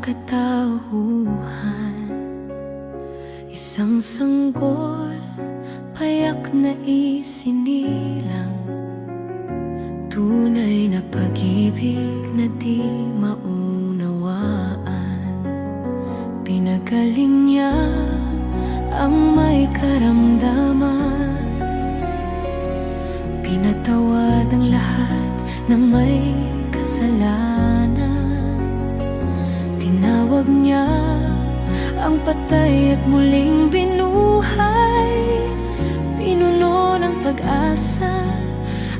katauhan. Isang sanggol, payak na isinilang, tunay na pag-ibig na di maunawaan. Pinagaling niya ang may karamdaman, pinatawad ang lahat ng may kasalanan. Tinawag niya ang patay at muling binuhay, pinuno ng pag-asa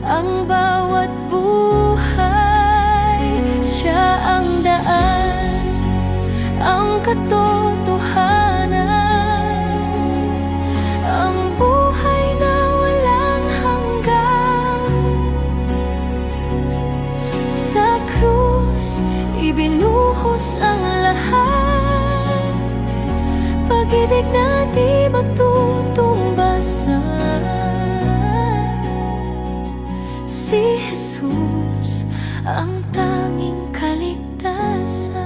ang bawat buhay. Siya ang daan, ang katotohanan, ang buhay na walang hanggan. Sa krus, ibinuhos ang lahat, pag-ibig na di matutumbasan. Si Jesus ang tanging kaligtasan.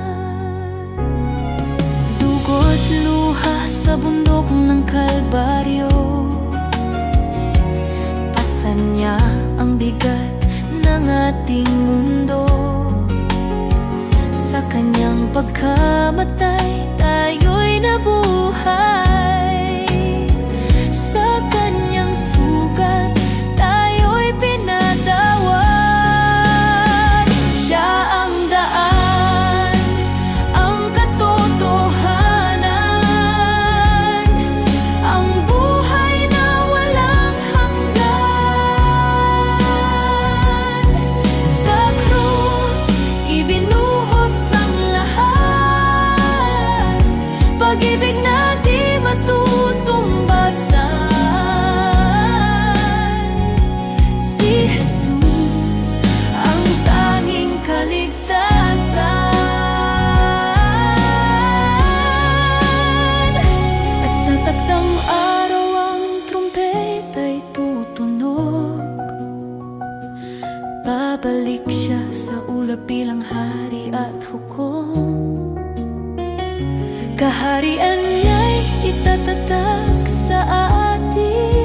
Dugo't luha sa bundok ng Kalbaryo, pasan niya ang bigat ng ating mundo. Sa kanyang pagkamatay, tayo'y nabuhay. Sa kanyang sugat, tayo'y pinatawad. Siya ang daan, ang katotohanan, ang buhay na walang hanggan. Sa krus, ibinuhos ang lahat, pag-ibig na di matutumbasan. Si Jesus ang tanging kaligtasan. At sa takdang araw ang trumpeta'y tutunog, babalik siya sa ulap bilang hari at hukom. Kaharian niya'y itatatag sa atin,